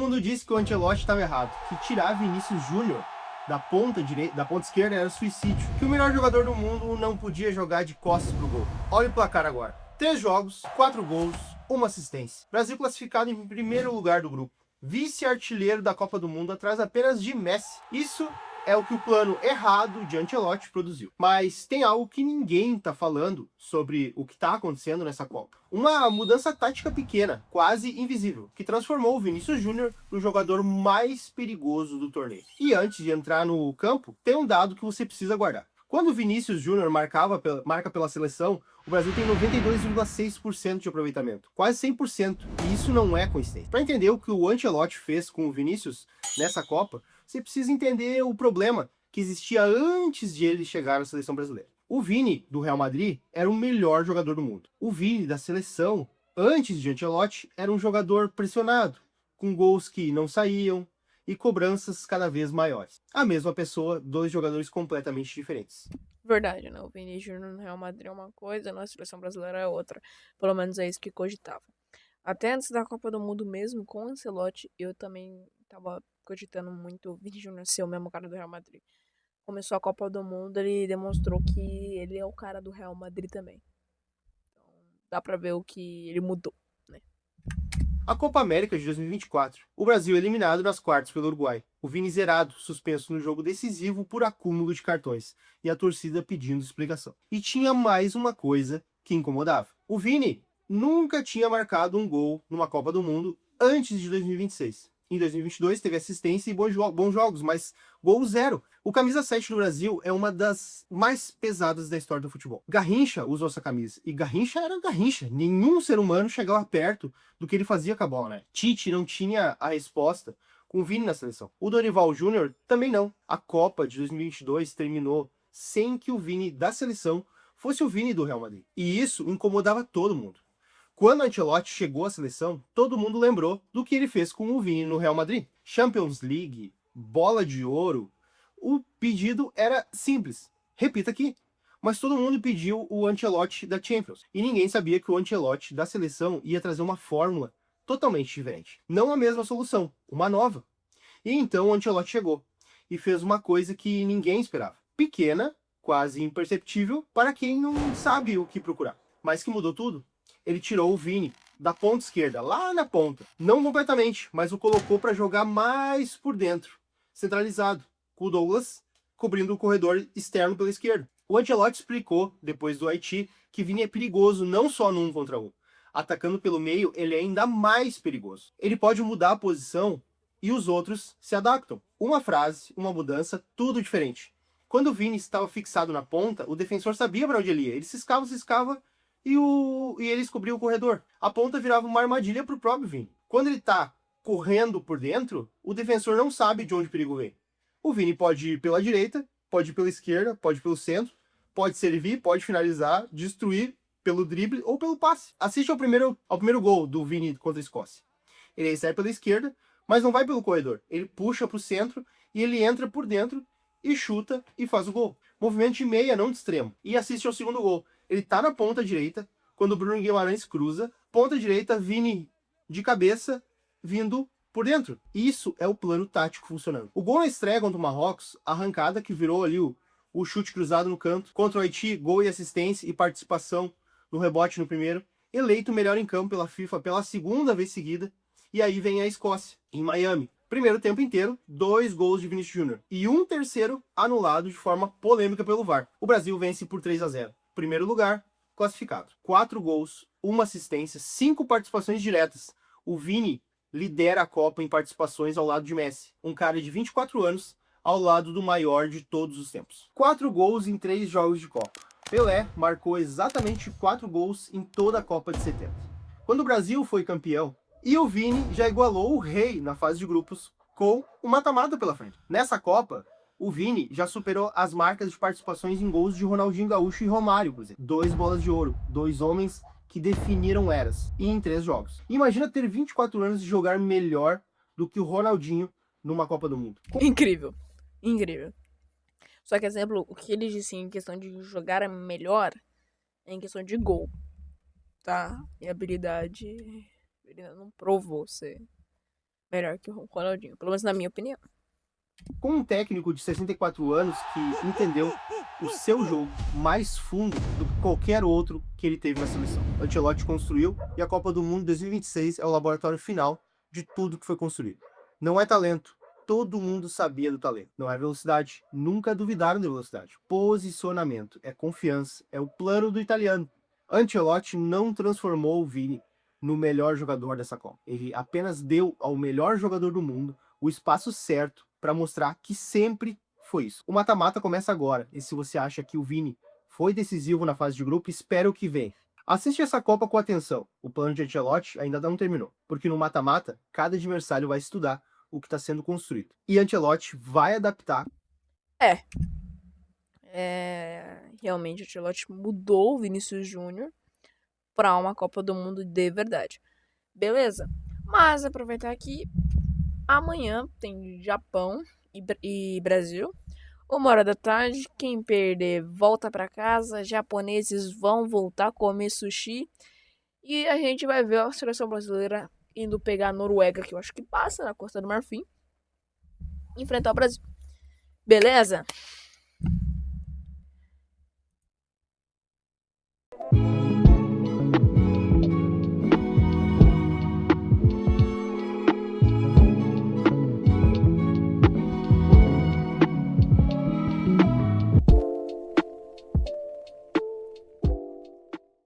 Todo mundo disse que o Ancelotti estava errado, que tirar Vinícius Júnior da ponta direita, da ponta esquerda era suicídio, que o melhor jogador do mundo não podia jogar de costas pro gol. Olha o placar agora: 3 jogos, 4 gols, 1 assistência. Brasil classificado em primeiro lugar do grupo, vice-artilheiro da Copa do Mundo atrás apenas de Messi. Isso é o que o plano errado de Ancelotti produziu. Mas tem algo que ninguém tá falando sobre o que tá acontecendo nessa Copa. Uma mudança tática pequena, quase invisível, que transformou o Vinícius Júnior no jogador mais perigoso do torneio. E antes de entrar no campo, tem um dado que você precisa guardar. Quando o Vinícius Júnior marca pela seleção, o Brasil tem 92,6% de aproveitamento, quase 100%. E isso não é coincidência. Para entender o que o Ancelotti fez com o Vinícius nessa Copa, você precisa entender o problema que existia antes de ele chegar na seleção brasileira. O Vini, do Real Madrid, era o melhor jogador do mundo. O Vini, da seleção, antes de Ancelotti, era um jogador pressionado, com gols que não saíam e cobranças cada vez maiores. A mesma pessoa, dois jogadores completamente diferentes. Verdade, né? O Vini Júnior no Real Madrid é uma coisa, na seleção brasileira é outra. Pelo menos é isso que cogitava. Até antes da Copa do Mundo mesmo, com o Ancelotti, eu também tava cogitando muito o Vini Júnior ser o mesmo cara do Real Madrid. Começou a Copa do Mundo, ele demonstrou que ele é o cara do Real Madrid também. Então, dá pra ver o que ele mudou, né? A Copa América de 2024. O Brasil eliminado nas quartas pelo Uruguai. O Vini zerado, suspenso no jogo decisivo por acúmulo de cartões. E a torcida pedindo explicação. E tinha mais uma coisa que incomodava. O Vini nunca tinha marcado um gol numa Copa do Mundo antes de 2026. Em 2022 teve assistência e bons jogos, mas gol zero. O camisa 7 do Brasil é uma das mais pesadas da história do futebol. Garrincha usou essa camisa. E Garrincha era Garrincha. Nenhum ser humano chegava perto do que ele fazia com a bola, né? Tite não tinha a resposta com o Vini na seleção. O Dorival Júnior também não. A Copa de 2022 terminou sem que o Vini da seleção fosse o Vini do Real Madrid. E isso incomodava todo mundo. Quando Ancelotti chegou à seleção, todo mundo lembrou do que ele fez com o Vini no Real Madrid. Champions League, bola de ouro. O pedido era simples. Repita aqui. Mas todo mundo pediu o Ancelotti da Champions. E ninguém sabia que o Ancelotti da seleção ia trazer uma fórmula totalmente diferente. Não a mesma solução, uma nova. E então o Ancelotti chegou e fez uma coisa que ninguém esperava. Pequena, quase imperceptível para quem não sabe o que procurar. Mas que mudou tudo. Ele tirou o Vini da ponta esquerda, lá na ponta. Não completamente, mas o colocou para jogar mais por dentro, centralizado, com o Douglas cobrindo o corredor externo pela esquerda. O Ancelotti explicou, depois do Haiti, que Vini é perigoso não só no 1 contra 1. Atacando pelo meio, ele é ainda mais perigoso. Ele pode mudar a posição e os outros se adaptam. Uma frase, uma mudança, tudo diferente. Quando o Vini estava fixado na ponta, o defensor sabia para onde ele ia. Ele ciscava e ele descobriu o corredor. A ponta virava uma armadilha para o próprio Vini. Quando ele está correndo por dentro, o defensor não sabe de onde o perigo vem. O Vini pode ir pela direita, pode ir pela esquerda, pode ir pelo centro, pode servir, pode finalizar, destruir pelo drible ou pelo passe. Assiste ao primeiro gol do Vini contra a Escócia. Ele recebe pela esquerda, mas não vai pelo corredor. Ele puxa para o centro e ele entra por dentro e chuta e faz o gol. Movimento de meia, não de extremo. E assiste ao segundo gol. Ele tá na ponta direita, quando o Bruno Guimarães cruza, ponta direita, Vini de cabeça, vindo por dentro. Isso é o plano tático funcionando. O gol na estreia contra o Marrocos, a arrancada que virou ali o chute cruzado no canto. Contra o Haiti, gol e assistência e participação no rebote no primeiro. Eleito melhor em campo pela FIFA pela segunda vez seguida. E aí vem a Escócia, em Miami. Primeiro tempo inteiro, 2 gols de Vinícius Júnior. E um terceiro anulado de forma polêmica pelo VAR. O Brasil vence por 3-0. Primeiro lugar, classificado. 4 gols, 1 assistência, 5 participações diretas. O Vini lidera a Copa em participações ao lado de Messi, um cara de 24 anos, ao lado do maior de todos os tempos. 4 gols em 3 jogos de Copa. Pelé marcou exatamente 4 gols em toda a Copa de 70. Quando o Brasil foi campeão, e o Vini já igualou o Rei na fase de grupos com o mata-mata pela frente. Nessa Copa, o Vini já superou as marcas de participações em gols de Ronaldinho Gaúcho e Romário, por exemplo. 2 bolas de ouro, 2 homens que definiram eras, e em 3 jogos. Imagina ter 24 anos e jogar melhor do que o Ronaldinho numa Copa do Mundo. Incrível. Incrível. Só que, exemplo, o que ele disse em questão de jogar melhor é em questão de gol, tá? E habilidade, ele ainda não provou ser melhor que o Ronaldinho, pelo menos na minha opinião. Com um técnico de 64 anos que entendeu o seu jogo mais fundo do que qualquer outro que ele teve na seleção. Ancelotti construiu e a Copa do Mundo 2026 é o laboratório final de tudo que foi construído. Não é talento, todo mundo sabia do talento. Não é velocidade, nunca duvidaram da velocidade. Posicionamento, é confiança, é o plano do italiano. Ancelotti não transformou o Vini no melhor jogador dessa Copa. Ele apenas deu ao melhor jogador do mundo o espaço certo para mostrar que sempre foi isso. O mata-mata começa agora, e se você acha que o Vini foi decisivo na fase de grupo, espera o que vem. Assiste essa Copa com atenção. O plano de Ancelotti ainda não terminou, porque no mata-mata, cada adversário vai estudar o que está sendo construído. E Ancelotti vai adaptar. Realmente o Ancelotti mudou o Vinícius Júnior para uma Copa do Mundo de verdade. Beleza? Mas aproveitar que amanhã tem Japão e Brasil. 1 hora da tarde, quem perder volta para casa. Japoneses vão voltar a comer sushi. E a gente vai ver a seleção brasileira indo pegar a Noruega, que eu acho que passa na Costa do Marfim, enfrentar o Brasil. Beleza?